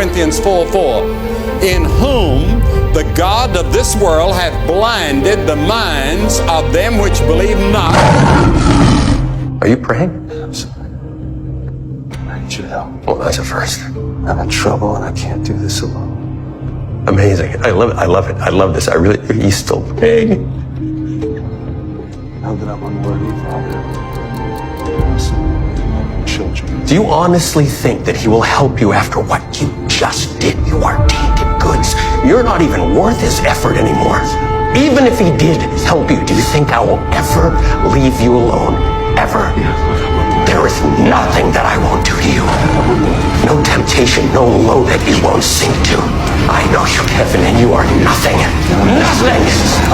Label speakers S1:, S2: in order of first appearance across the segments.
S1: Corinthians 4:4. In whom the God of this world hath blinded the minds of them which believe not.
S2: Are you praying?
S3: I'm sorry. I need your help.
S2: Well, that's a first.
S3: I'm in trouble and I can't do this alone.
S2: Amazing. I love it. I love it. I love this. He's still praying.
S3: Now that I'm unworthy, Father, children.
S2: Do you honestly think that he will help you after what you just did? You are tainted goods. You're not even worth his effort anymore. Even if he did help you, do you think I will ever leave you alone? Ever? There is nothing that I won't do to you. No temptation, no low that you won't sink to. I know you, Kevin, and you are nothing. Nothing!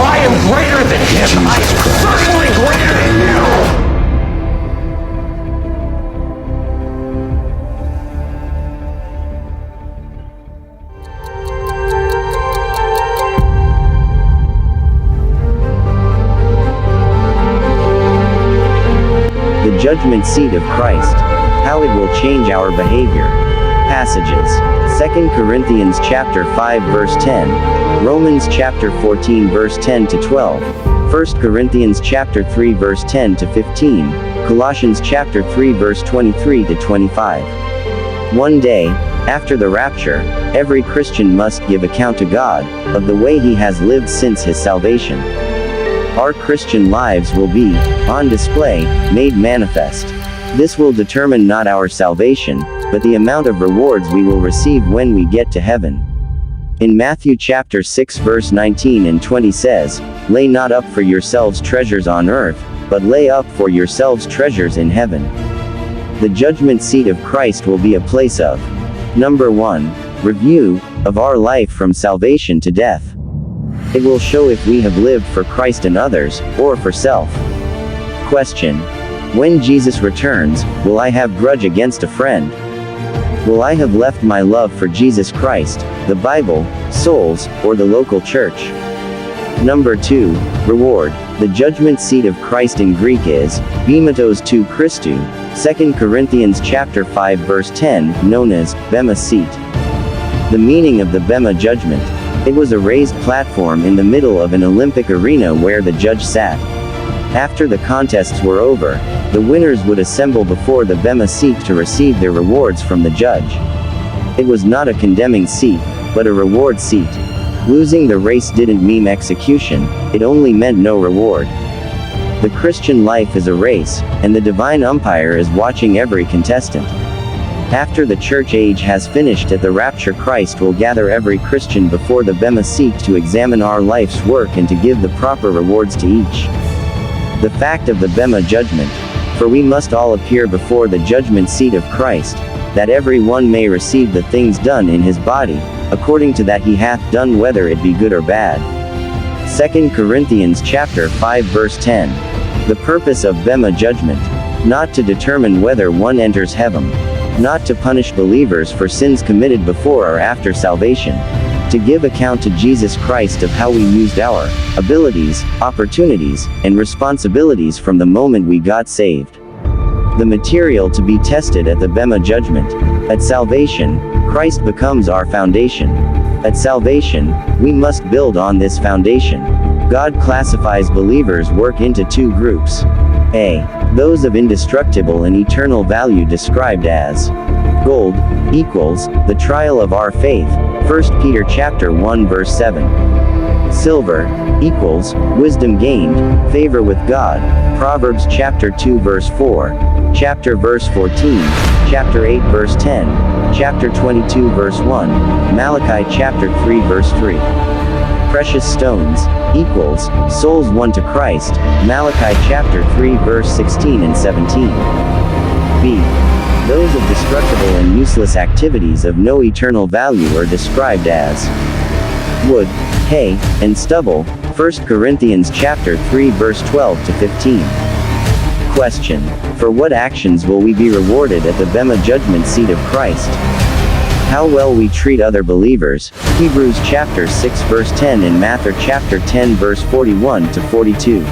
S2: I am greater than him. I am certainly greater than you!
S4: The judgment seat of Christ. How it will change our behavior. Passages. 2 Corinthians chapter 5 verse 10. Romans chapter 14 verse 10 to 12. 1 Corinthians chapter 3 verse 10 to 15. Colossians chapter 3 verse 23 to 25. One day, after the rapture, every Christian must give account to God of the way he has lived since his salvation. Our Christian lives will be on display, made manifest. This will determine not our salvation, but the amount of rewards we will receive when we get to heaven. In Matthew chapter 6 verse 19 and 20 says, "Lay not up for yourselves treasures on earth, but lay up for yourselves treasures in heaven." The judgment seat of Christ will be a place of, number 1, review of our life from salvation to death. It will show if we have lived for Christ and others, or for self. Question. When Jesus returns, will I have grudge against a friend? Will I have left my love for Jesus Christ, the Bible, souls, or the local church? Number 2, reward. The judgment seat of Christ in Greek is, Bematos tou Christou, 2 Corinthians chapter 5 verse 10, known as, Bema seat. The meaning of the Bema judgment. It was a raised platform in the middle of an Olympic arena where the judge sat. After the contests were over, the winners would assemble before the Bema seat to receive their rewards from the judge. It was not a condemning seat, but a reward seat. Losing the race didn't mean execution, it only meant no reward. The Christian life is a race, and the divine umpire is watching every contestant. After the church age has finished at the rapture, Christ will gather every Christian before the Bema seat to examine our life's work and to give the proper rewards to each. The fact of the Bema judgment. For we must all appear before the judgment seat of Christ, that every one may receive the things done in his body, according to that he hath done, whether it be good or bad. 2 Corinthians chapter 5 verse 10. The purpose of Bema judgment. Not to determine whether one enters heaven. Not to punish believers for sins committed before or after salvation. To give account to Jesus Christ of how we used our abilities, opportunities, and responsibilities from the moment we got saved. The material to be tested at the Bema judgment. At salvation, Christ becomes our foundation. At salvation, we must build on this foundation. God classifies believers' work into two groups. A. Those of indestructible and eternal value, described as gold equals the trial of our faith, 1 Peter chapter 1 verse 7. Silver equals wisdom gained, favor with God, Proverbs chapter 2 verse 4, chapter verse 14, chapter 8 verse 10, chapter 22 verse 1, Malachi chapter 3 verse 3. Precious stones equals souls won to Christ, Malachi chapter 3 verse 16 and 17. B. Those of destructible and useless activities of no eternal value are described as wood, hay, and stubble, 1 Corinthians chapter 3 verse 12 to 15. Question. For what actions will we be rewarded at the Bema judgment seat of Christ? How well we treat other believers, Hebrews chapter 6 verse 10 and Matthew chapter 10 verse 41 to 42.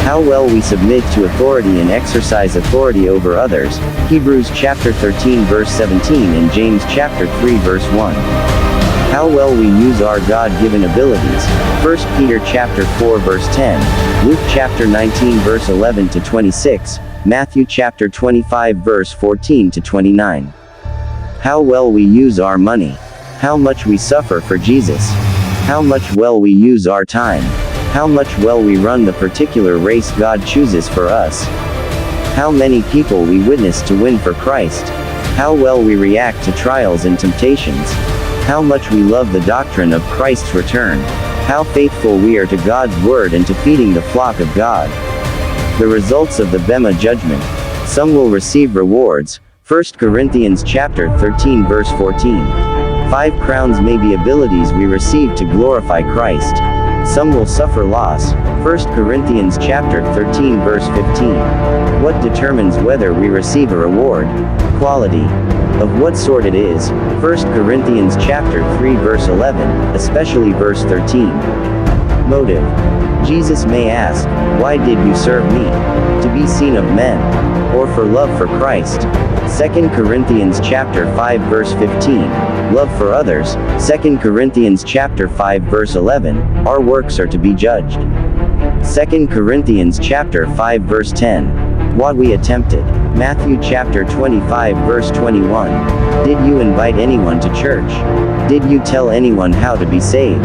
S4: How well we submit to authority and exercise authority over others, Hebrews chapter 13 verse 17 and James chapter 3 verse 1. How well we use our God-given abilities, 1 Peter chapter 4 verse 10, Luke chapter 19 verse 11 to 26, Matthew chapter 25 verse 14 to 29. How well we use our money. How much we suffer for Jesus. How much well we use our time. How much well we run the particular race God chooses for us. How many people we witness to win for Christ. How well we react to trials and temptations. How much we love the doctrine of Christ's return. How faithful we are to God's word and to feeding the flock of God. The results of the Bema judgment. Some will receive rewards, 1 Corinthians chapter 13 verse 14. 5 crowns may be abilities we receive to glorify Christ. Some will suffer loss, 1 Corinthians chapter 13 verse 15. What determines whether we receive a reward? Quality. Of what sort it is, 1 Corinthians chapter 3 verse 11, especially verse 13. Motive. Jesus may ask, why did you serve me? To be seen of men, or for love for Christ. 2 Corinthians chapter 5 verse 15, love for others. 2 Corinthians chapter 5 verse 11, our works are to be judged. 2 Corinthians chapter 5 verse 10, what we attempted. Matthew chapter 25 verse 21, did you invite anyone to church? Did you tell anyone how to be saved?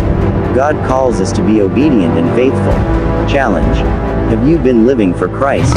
S4: God calls us to be obedient and faithful. Challenge. Have you been living for Christ?